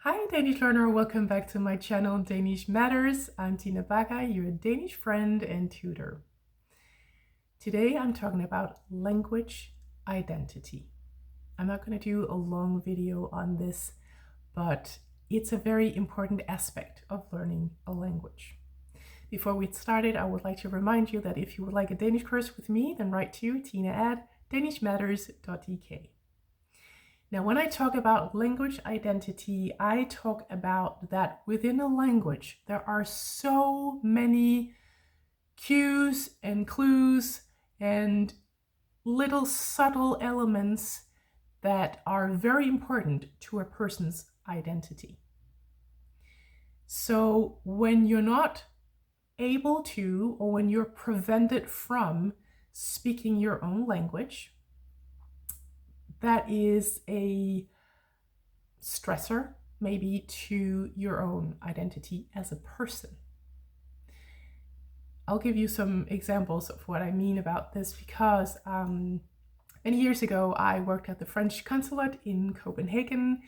Hi Danish learner, welcome back to my channel Danish Matters. I'm Tina Baga, your Danish friend and tutor. Today I'm talking about language identity. I'm not going to do a long video on this, but it's a very important aspect of learning a language. Before we get started, I would like to remind you that if you would like a Danish course with me, then write to tina@danishmatters.dk. Now, when I talk about language identity, I talk about that within a language, there are so many cues and clues and little subtle elements that are very important to a person's identity. So when you're not able to, or when you're prevented from speaking your own language, that is a stressor, maybe, to your own identity as a person. I'll give you some examples of what I mean about this because many years ago I worked at the French consulate in Copenhagen,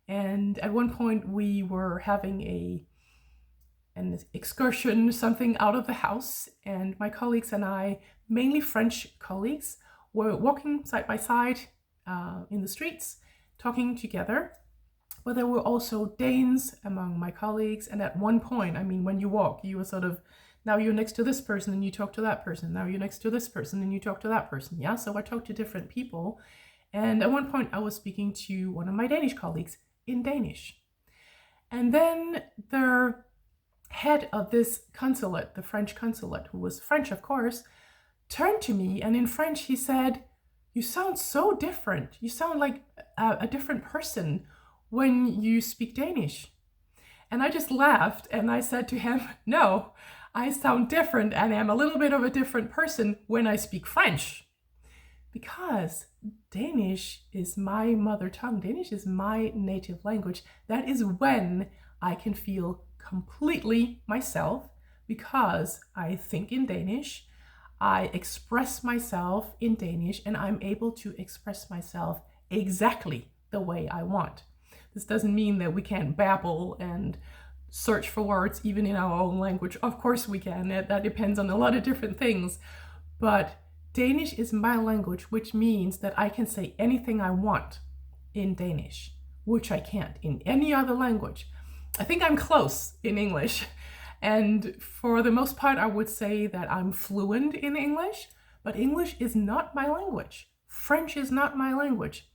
and at one point we were having an excursion, something out of the house, and my colleagues and I, mainly French colleagues, were walking side by side in the streets, talking together. But there were also Danes among my colleagues, and at one point, I mean, when you walk, you were sort of, now you're next to this person and you talk to that person, now you're next to this person and you talk to that person, yeah? So I talked to different people, and at one point I was speaking to one of my Danish colleagues in Danish. And then the head of this consulate, the French consulate, who was French, of course, turned to me, and in French he said, "You sound so different. You sound like a different person when you speak Danish." And I just laughed and I said to him, "No, I sound different and am a little bit of a different person when I speak French. Because Danish is my mother tongue. Danish is my native language. That is when I can feel completely myself, because I think in Danish, I express myself in Danish, and I'm able to express myself exactly the way I want." This doesn't mean that we can't babble and search for words even in our own language. Of course we can. That depends on a lot of different things. But Danish is my language, which means that I can say anything I want in Danish, which I can't in any other language. I think I'm close in English. And for the most part, I would say that I'm fluent in English, but English is not my language. French is not my language.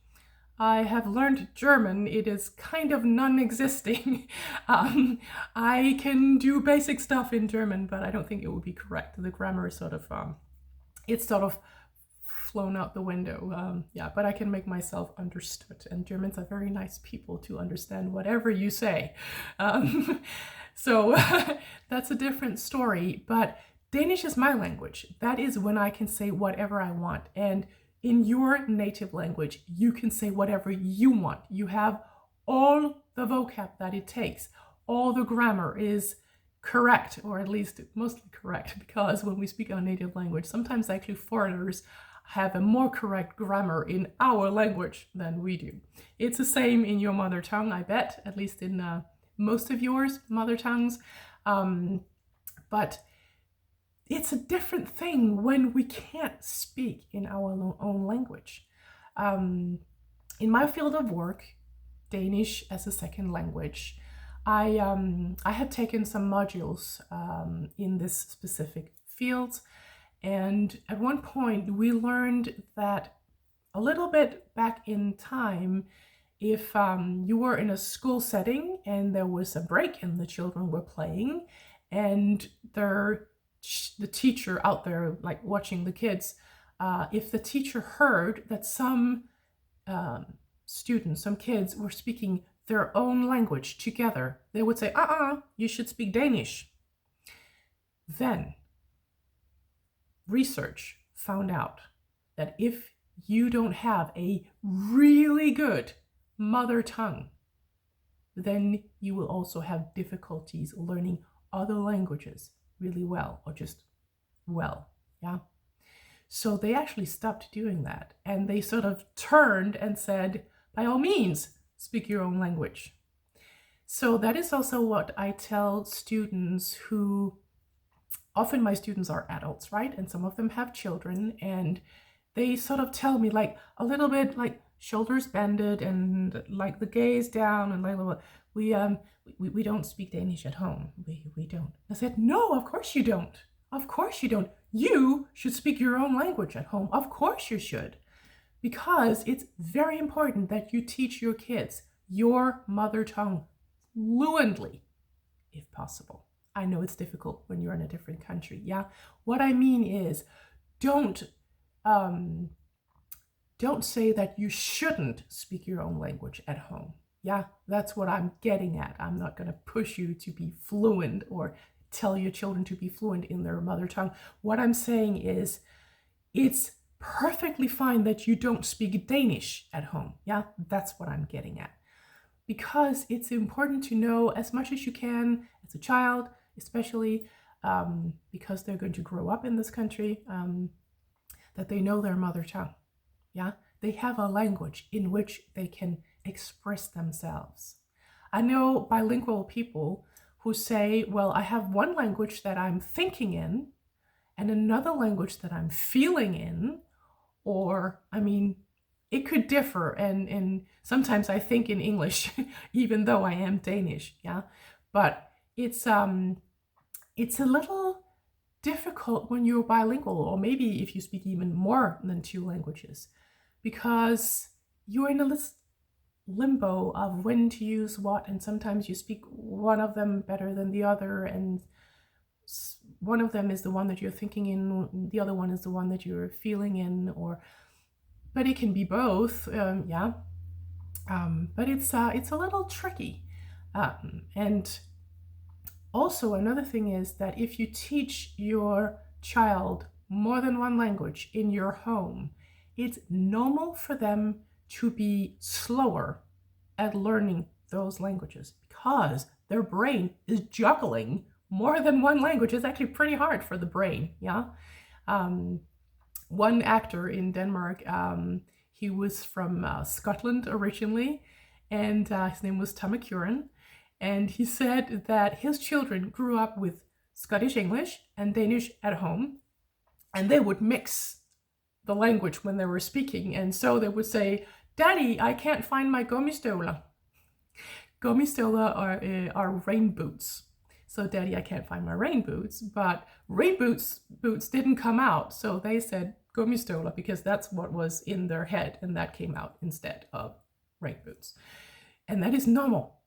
I have learned German. It is kind of non-existing. I can do basic stuff in German, but I don't think it would be correct. The grammar is it's sort of flown out the window. But I can make myself understood, and Germans are very nice people to understand whatever you say. So that's a different story, but Danish is my language. That is when I can say whatever I want. And in your native language, you can say whatever you want. You have all the vocab that it takes. All the grammar is correct, or at least mostly correct, because when we speak our native language, sometimes actually foreigners have a more correct grammar in our language than we do. It's the same in your mother tongue, I bet, at least in most of yours mother tongues, but it's a different thing when we can't speak in our own language. In my field of work, Danish as a second language, I had taken some modules in this specific field, and at one point we learned that a little bit back in time, if you were in a school setting and there was a break and the children were playing, and the teacher out there, like watching the kids, if the teacher heard that some students, some kids were speaking their own language together, they would say, you should speak Danish. Then research found out that if you don't have a really good mother tongue, then you will also have difficulties learning other languages really well, or just well, yeah? So they actually stopped doing that, and they sort of turned and said, by all means, speak your own language. So that is also what I tell students who, often my students are adults, right? And some of them have children, and they sort of tell me like a little bit like shoulders bended and like the gaze down and like we don't speak Danish at home. We don't. I said, no, of course you don't. Of course you don't. You should speak your own language at home. Of course you should. Because it's very important that you teach your kids your mother tongue fluently, if possible. I know it's difficult when you're in a different country, yeah? What I mean is, don't say that you shouldn't speak your own language at home. Yeah, that's what I'm getting at. I'm not going to push you to be fluent or tell your children to be fluent in their mother tongue. What I'm saying is, it's perfectly fine that you don't speak Danish at home. Yeah, that's what I'm getting at. Because it's important to know as much as you can as a child, especially because they're going to grow up in this country, that they know their mother tongue. Yeah, they have a language in which they can express themselves. I know bilingual people who say, well, I have one language that I'm thinking in and another language that I'm feeling in, or, I mean, it could differ, and sometimes I think in English, even though I am Danish, yeah? But it's a little difficult when you're bilingual, or maybe if you speak even more than two languages, because you're in a limbo of when to use what, and sometimes you speak one of them better than the other, and one of them is the one that you're thinking in, the other one is the one that you're feeling in, but it can be both, yeah. But it's a little tricky. And also another thing is that if you teach your child more than one language in your home, it's normal for them to be slower at learning those languages because their brain is juggling more than one language. It's actually pretty hard for the brain, yeah? One actor in Denmark, he was from Scotland originally, and his name was Tom Curran, and he said that his children grew up with Scottish English and Danish at home, and they would mix the language when they were speaking, and so they would say, Daddy, I can't find my gummistøvler. Gummistøvler are rain boots. So, Daddy, I can't find my rain boots, but rain boots didn't come out, so they said gummistøvler because that's what was in their head, and that came out instead of rain boots. And that is normal.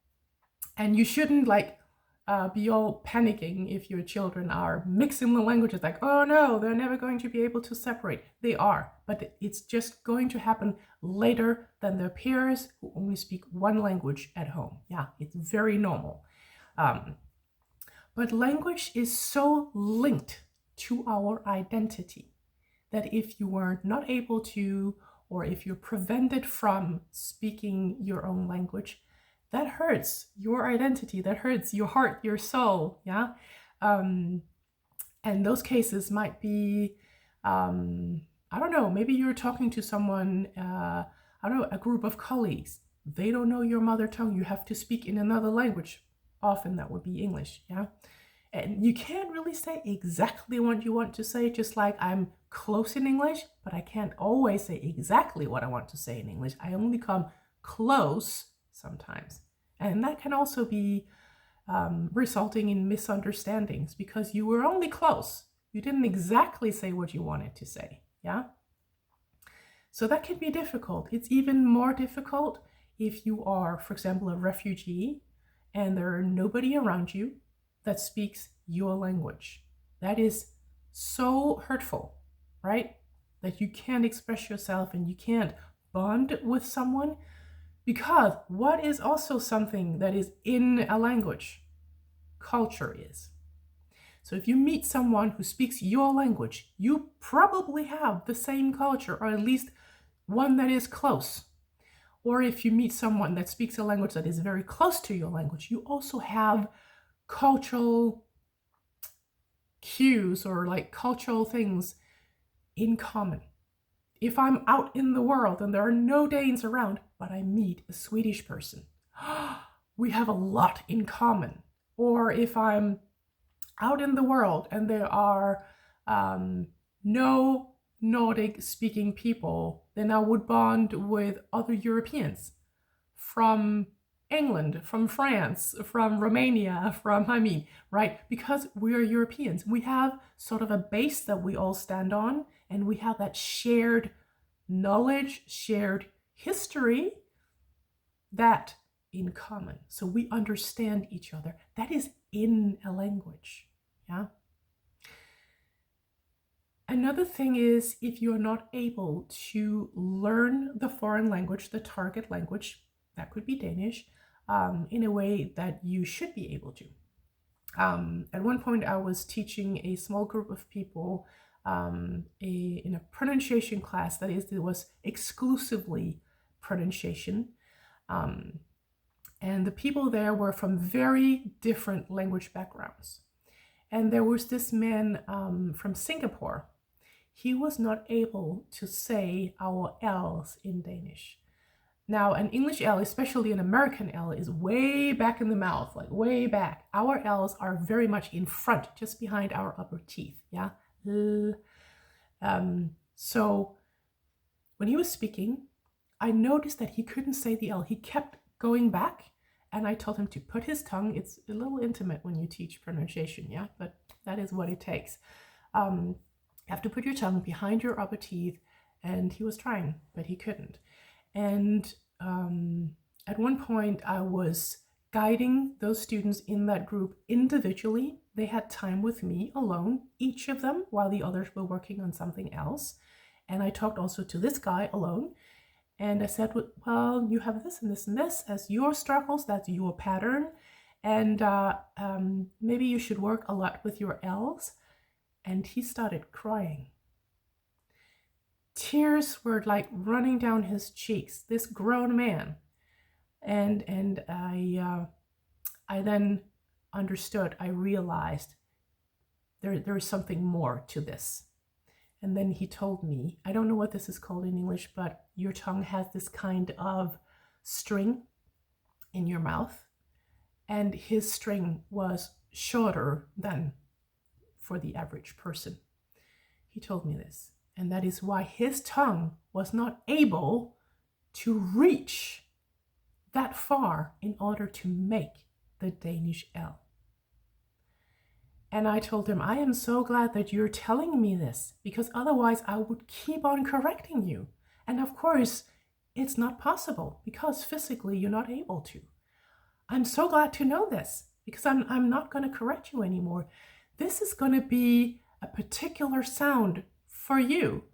And you shouldn't be all panicking if your children are mixing the languages, like, oh no, they're never going to be able to separate. They are, but it's just going to happen later than their peers who only speak one language at home. Yeah, it's very normal. But language is so linked to our identity that if you are not able to, or if you're prevented from speaking your own language, that hurts your identity, that hurts your heart, your soul, yeah? And those cases might be, I don't know, maybe you're talking to someone, I don't know, a group of colleagues. They don't know your mother tongue. You have to speak in another language. Often that would be English, yeah? And you can't really say exactly what you want to say, just like I'm close in English, but I can't always say exactly what I want to say in English. I only come close sometimes. And that can also be resulting in misunderstandings because you were only close. You didn't exactly say what you wanted to say, yeah? So that can be difficult. It's even more difficult if you are, for example, a refugee and there are nobody around you that speaks your language. That is so hurtful, right? That you can't express yourself and you can't bond with someone, because what is also something that is in a language? Culture is. So if you meet someone who speaks your language, you probably have the same culture, or at least one that is close. Or if you meet someone that speaks a language that is very close to your language, you also have cultural cues or cultural things in common. If I'm out in the world and there are no Danes around, but I meet a Swedish person, we have a lot in common. Or if I'm out in the world and there are no Nordic speaking people, then I would bond with other Europeans from England, from France, from Romania, right? Because we are Europeans. We have sort of a base that we all stand on, and we have that shared knowledge, shared history, that in common. So we understand each other. That is in a language, yeah? Another thing is, if you're not able to learn the foreign language, the target language, that could be Danish, in a way that you should be able to. At one point, I was teaching a small group of people in a pronunciation class. That is, it was exclusively pronunciation. And the people there were from very different language backgrounds. And there was this man from Singapore. He was not able to say our L's in Danish. Now, an English L, especially an American L, is way back in the mouth, like way back. Our L's are very much in front, just behind our upper teeth, yeah? So when he was speaking, I noticed that he couldn't say the L. He kept going back, and I told him to put his tongue. It's a little intimate when you teach pronunciation, yeah? But that is what it takes. You have to put your tongue behind your upper teeth, and he was trying, but he couldn't. And at one point, I was guiding those students in that group individually. They had time with me alone, each of them, while the others were working on something else. And I talked also to this guy alone. And I said, well, you have this and this and this as your struggles. That's your pattern. And maybe you should work a lot with your L's. And he started crying. Tears were like running down his cheeks, this grown man. And I then understood, I realized there is something more to this. And then he told me, I don't know what this is called in English, but your tongue has this kind of string in your mouth. And his string was shorter than for the average person. He told me this. And that is why his tongue was not able to reach that far in order to make the Danish L. And I told him, I am so glad that you're telling me this, because otherwise I would keep on correcting you. And of course, it's not possible because physically you're not able to. I'm so glad to know this, because I'm not going to correct you anymore. This is going to be a particular sound for you.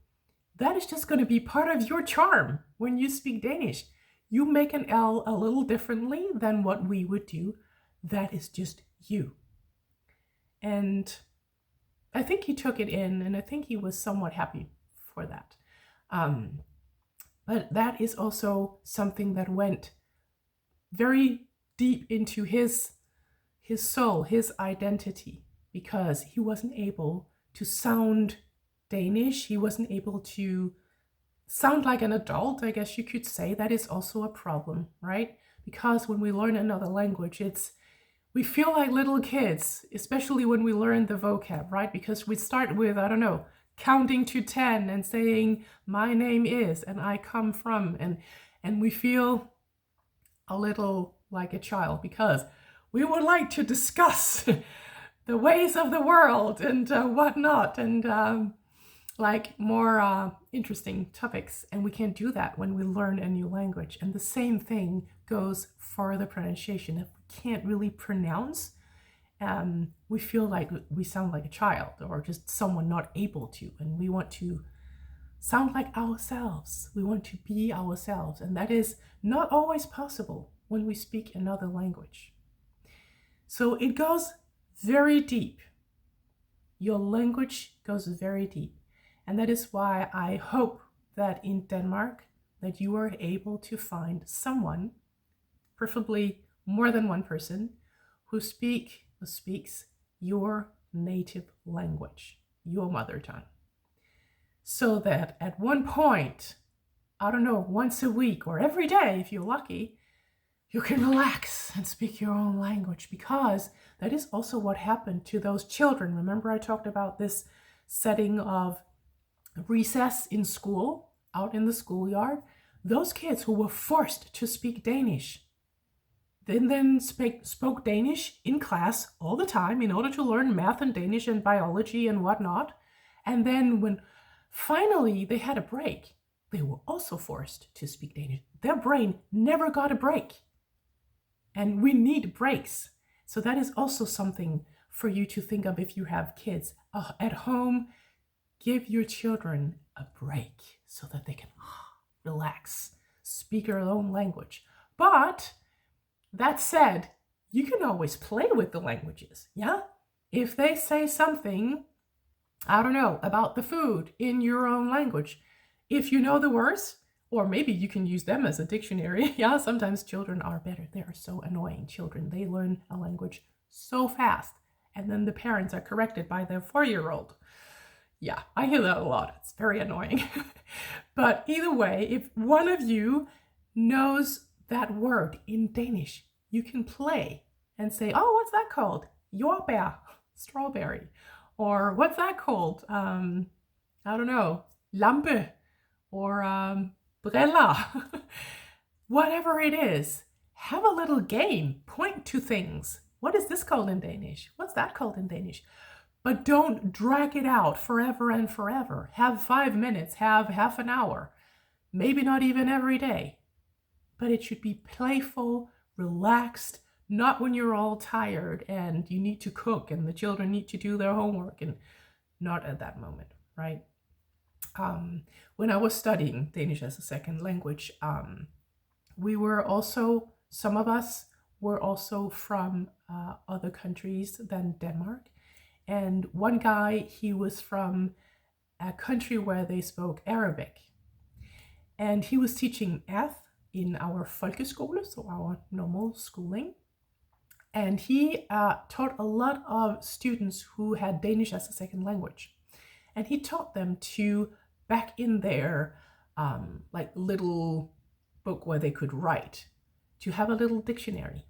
That is just going to be part of your charm when you speak Danish. You make an L a little differently than what we would do. That is just you. And I think he took it in, and I think he was somewhat happy for that. But that is also something that went very deep into his soul, his identity, because he wasn't able to sound Danish. He wasn't able to sound like an adult, I guess you could say. That is also a problem, right? Because when we learn another language, we feel like little kids, especially when we learn the vocab, right? Because we start with, I don't know, counting to 10 and saying, my name is, and I come from, and we feel a little like a child because we would like to discuss the ways of the world and whatnot, and like more interesting topics. And we can't do that when we learn a new language. And the same thing goes for the pronunciation. If we can't really pronounce, we feel like we sound like a child or just someone not able to. And we want to sound like ourselves. We want to be ourselves. And that is not always possible when we speak another language. So it goes very deep. Your language goes very deep. And that is why I hope that in Denmark that you are able to find someone, preferably more than one person, who speaks your native language, your mother tongue. So that at one point, I don't know, once a week or every day if you're lucky, you can relax and speak your own language, because that is also what happened to those children. Remember, I talked about this setting of recess in school, out in the schoolyard. Those kids who were forced to speak Danish then spoke Danish in class all the time in order to learn math and Danish and biology and whatnot. And then when finally they had a break, they were also forced to speak Danish. Their brain never got a break. And we need breaks. So that is also something for you to think of if you have kids at home. Give your children a break so that they can relax, speak their own language. But that said, you can always play with the languages, yeah? If they say something, I don't know, about the food in your own language, if you know the words, or maybe you can use them as a dictionary. Yeah, sometimes children are better. They are so annoying, children. They learn a language so fast, and then the parents are corrected by their 4-year-old. Yeah, I hear that a lot. It's very annoying. But either way, if one of you knows that word in Danish, you can play and say, oh, what's that called? Jordbær, strawberry. Or what's that called? I don't know, lampe, or briller. Whatever it is, have a little game. Point to things. What is this called in Danish? What's that called in Danish? But don't drag it out forever and forever. Have 5 minutes, have half an hour, maybe not even every day. But it should be playful, relaxed, not when you're all tired and you need to cook and the children need to do their homework, and not at that moment, right? When I was studying Danish as a second language, some of us were also from other countries than Denmark. And one guy, he was from a country where they spoke Arabic. And he was teaching math in our folkeskole, so our normal schooling. And he taught a lot of students who had Danish as a second language. And he taught them to, back in their like little book where they could write, to have a little dictionary.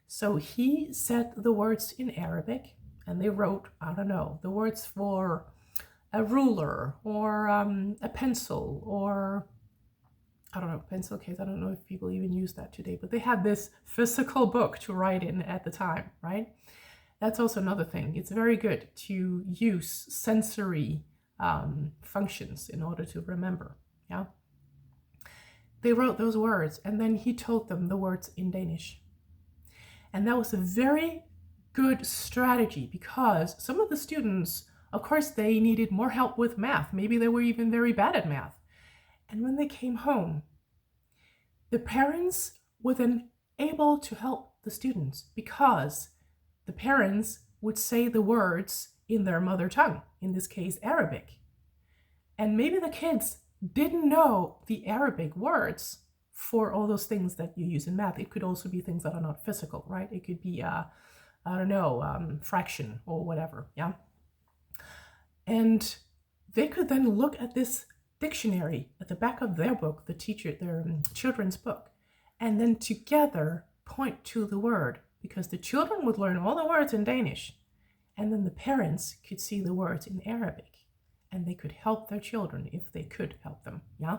So he said the words in Arabic, and they wrote, I don't know, the words for a ruler, or a pencil, or I don't know, pencil case. I don't know if people even use that today, but they had this physical book to write in at the time, right? That's also another thing. It's very good to use sensory functions in order to remember, yeah? They wrote those words, and then he told them the words in Danish. And that was a very good strategy, because some of the students, of course, they needed more help with math. Maybe they were even very bad at math. And when they came home, the parents were then able to help the students, because the parents would say the words in their mother tongue, in this case, Arabic. And maybe the kids didn't know the Arabic words for all those things that you use in math. It could also be things that are not physical, right? It could be, I don't know, fraction or whatever, yeah? And they could then look at this dictionary at the back of their book, their children's book, and then together point to the word, because the children would learn all the words in Danish, and then the parents could see the words in Arabic, and they could help their children if they could help them, yeah,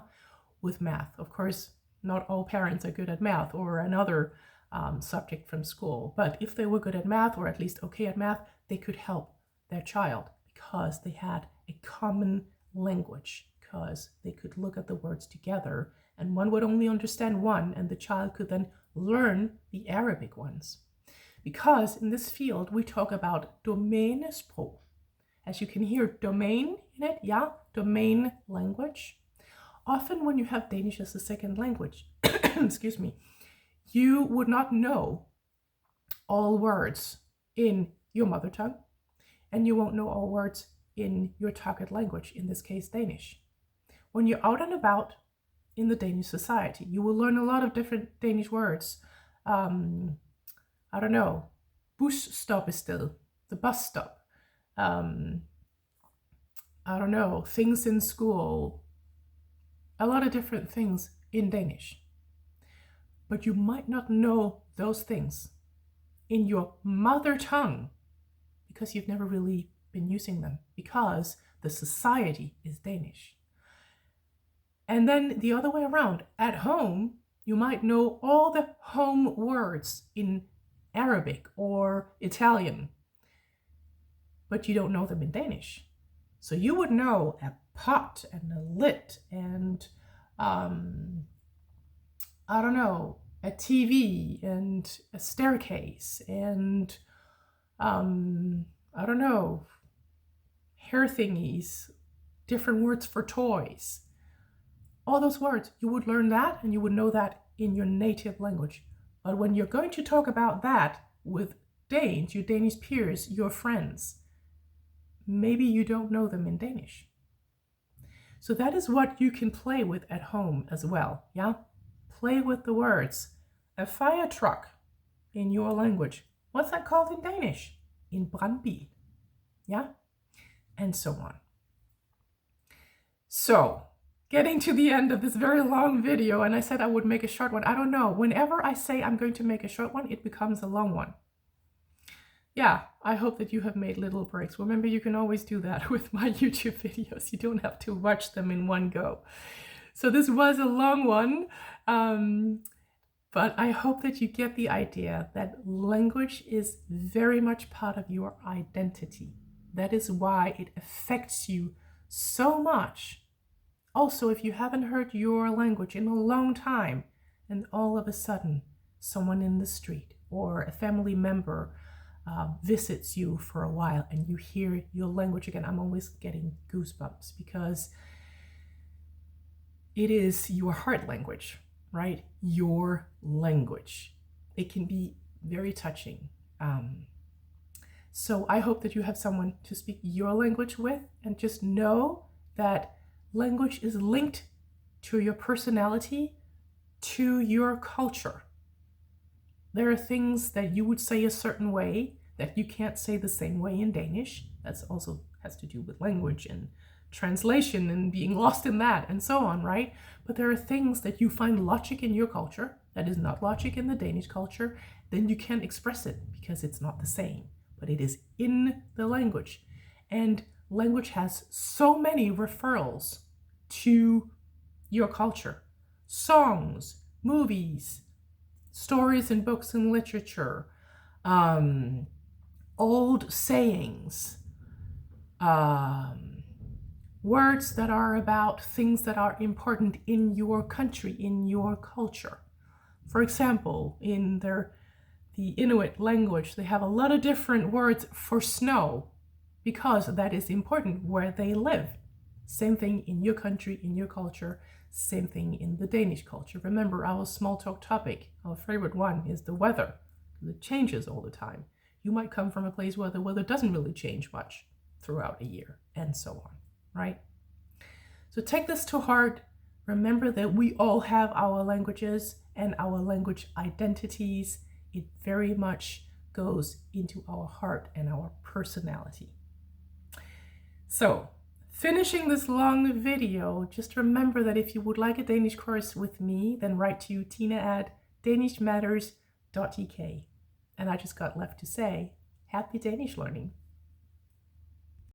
with math. Of course, not all parents are good at math or another subject from school, but if they were good at math, or at least okay at math, they could help their child because they had a common language, because they could look at the words together, and one would only understand one, and the child could then learn the Arabic ones. Because in this field, we talk about domænesprog. As you can hear, domain in it, yeah, domain language. Often when you have Danish as a second language, excuse me, you would not know all words in your mother tongue, and you won't know all words in your target language, in this case, Danish. When you're out and about in the Danish society, you will learn a lot of different Danish words. I don't know, busstoppested, the bus stop. I don't know, things in school, a lot of different things in Danish. But you might not know those things in your mother tongue because you've never really been using them, because the society is Danish. And then the other way around, at home, you might know all the home words in Arabic or Italian, but you don't know them in Danish. So you would know a pot and a lid and, I don't know, a TV and a staircase and, I don't know, hair thingies, different words for toys. All those words, you would learn that and you would know that in your native language. But when you're going to talk about that with Danes, your Danish peers, your friends, maybe you don't know them in Danish. So that is what you can play with at home as well, yeah? Play with the words. A fire truck in your language. What's that called in Danish? En brandbil, yeah? And so on. So, getting to the end of this very long video, and I said I would make a short one. I don't know. Whenever I say I'm going to make a short one, it becomes a long one. Yeah, I hope that you have made little breaks. Remember, you can always do that with my YouTube videos. You don't have to watch them in one go. So this was a long one, but I hope that you get the idea that language is very much part of your identity. That is why it affects you so much. Also, if you haven't heard your language in a long time, and all of a sudden someone in the street or a family member visits you for a while and you hear your language again, I'm always getting goosebumps because it is your heart language, right? Your language. It can be very touching. So I hope that you have someone to speak your language with, and just know that language is linked to your personality, to your culture. There are things that you would say a certain way that you can't say the same way in Danish. That's also has to do with language and translation and being lost in that and so on, right? But there are things that you find logic in your culture that is not logic in the Danish culture. Then you can't express it because it's not the same, but it is in the language. And language has so many referrals to your culture. Songs, movies, stories and books and literature, old sayings, words that are about things that are important in your country, in your culture. For example, in the Inuit language, they have a lot of different words for snow because that is important where they live. Same thing in your country, in your culture, same thing in the Danish culture. Remember, our small talk topic, our favorite one, is the weather. It changes all the time. You might come from a place where the weather doesn't really change much throughout a year, and so on, right? So take this to heart. Remember that we all have our languages and our language identities. It very much goes into our heart and our personality. So, finishing this long video, just remember that if you would like a Danish course with me, then write to tina@danishmatters.dk. And I just got left to say, happy Danish learning.